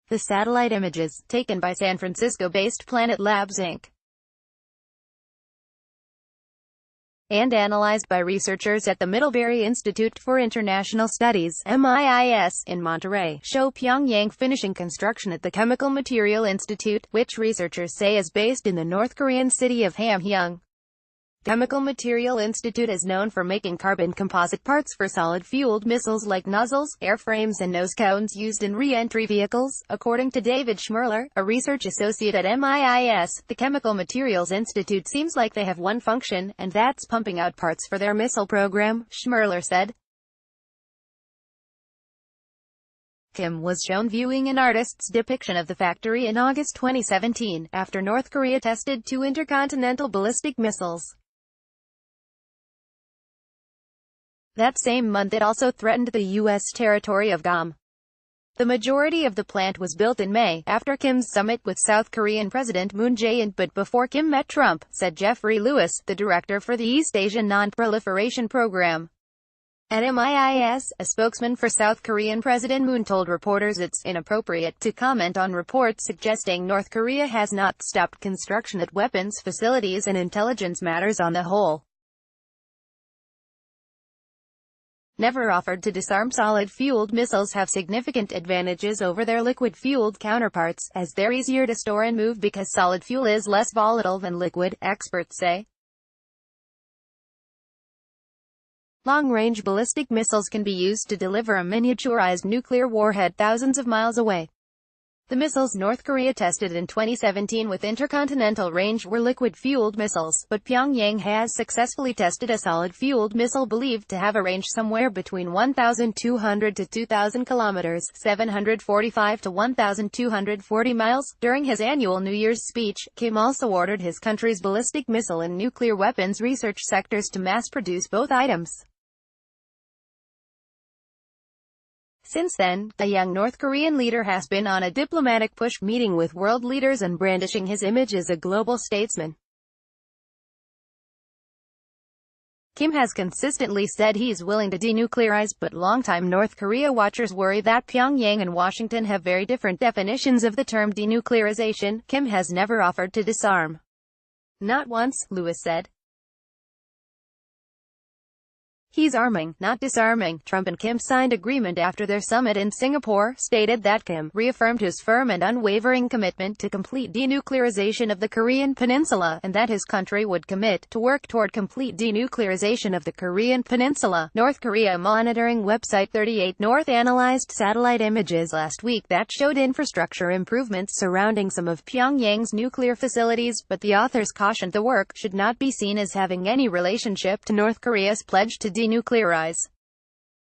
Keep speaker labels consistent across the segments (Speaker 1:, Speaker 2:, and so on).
Speaker 1: The satellite images, taken by San Francisco-based Planet Labs Inc. and analyzed by researchers at the Middlebury Institute for International Studies (MIIS) in Monterey, show Pyongyang finishing construction at the Chemical Material Institute, which researchers say is based in the North Korean city of Hamgyong. The Chemical Material Institute is known for making carbon composite parts for solid-fueled missiles like nozzles, airframes and nose cones used in re-entry vehicles. According to David Schmerler, a research associate at MIIS, the Chemical Materials Institute seems like they have one function, and that's pumping out parts for their missile program, Schmerler said. Kim was shown viewing an artist's depiction of the factory in August 2017, after North Korea tested 2 intercontinental ballistic missiles. That same month it also threatened the U.S. territory of Guam. The majority of the plant was built in May, after Kim's summit with South Korean President Moon Jae-in, but before Kim met Trump, said Jeffrey Lewis, the director for the East Asian Non-Proliferation Program. At MIIS, a spokesman for South Korean President Moon told reporters it's inappropriate to comment on reports suggesting North Korea has not stopped construction at weapons facilities and intelligence matters on the whole. Never offered to disarm solid-fueled missiles have significant advantages over their liquid-fueled counterparts, as they're easier to store and move because solid fuel is less volatile than liquid, experts say. Long-range ballistic missiles can be used to deliver a miniaturized nuclear warhead thousands of miles away. The missiles North Korea tested in 2017 with intercontinental range were liquid-fueled missiles, but Pyongyang has successfully tested a solid-fueled missile believed to have a range somewhere between 1,200 to 2,000 kilometers, 745 to 1,240 miles. During his annual New Year's speech, Kim also ordered his country's ballistic missile and nuclear weapons research sectors to mass-produce both items. Since then, the young North Korean leader has been on a diplomatic push, meeting with world leaders and brandishing his image as a global statesman. Kim has consistently said he's willing to denuclearize, but longtime North Korea watchers worry that Pyongyang and Washington have very different definitions of the term denuclearization. Kim has never offered to disarm. Not once, Lewis said. He's arming, not disarming. Trump and Kim signed agreement after their summit in Singapore, stated that Kim reaffirmed his firm and unwavering commitment to complete denuclearization of the Korean Peninsula, and that his country would commit to work toward complete denuclearization of the Korean Peninsula. North Korea monitoring website 38 North analyzed satellite images last week that showed infrastructure improvements surrounding some of Pyongyang's nuclear facilities, but the authors cautioned the work should not be seen as having any relationship to North Korea's pledge to denuclearize.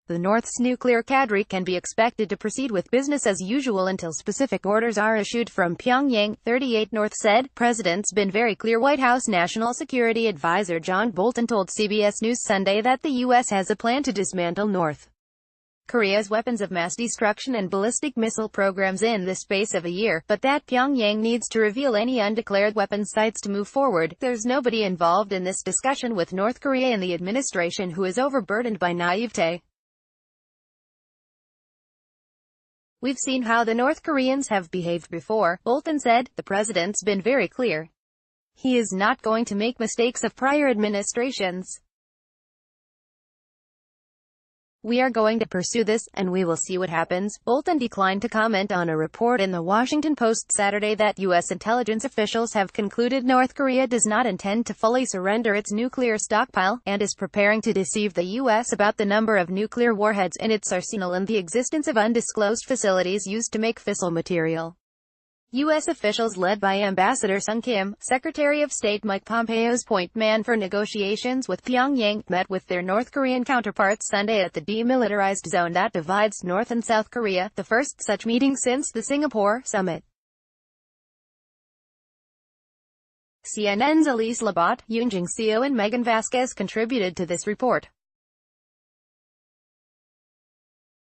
Speaker 1: The North's nuclear cadre can be expected to proceed with business as usual until specific orders are issued from Pyongyang, 38 North said. President's been very clear. White House National Security Advisor John Bolton told CBS News Sunday that the U.S. has a plan to dismantle North Korea's weapons of mass destruction and ballistic missile programs in the space of a year, but that Pyongyang needs to reveal any undeclared weapons sites to move forward. There's nobody involved in this discussion with North Korea and the administration who is overburdened by naivete. We've seen how the North Koreans have behaved before, Bolton said. The president's been very clear. He is not going to make mistakes of prior administrations. We are going to pursue this, and we will see what happens. Bolton declined to comment on a report in the Washington Post Saturday that U.S. intelligence officials have concluded North Korea does not intend to fully surrender its nuclear stockpile, and is preparing to deceive the U.S. about the number of nuclear warheads in its arsenal and the existence of undisclosed facilities used to make fissile material. U.S. officials led by Ambassador Sung Kim, Secretary of State Mike Pompeo's point man for negotiations with Pyongyang, met with their North Korean counterparts Sunday at the demilitarized zone that divides North and South Korea, the first such meeting since the Singapore summit. CNN's Elise Labott, Yoon Jung-seo and Megan Vasquez contributed to this report.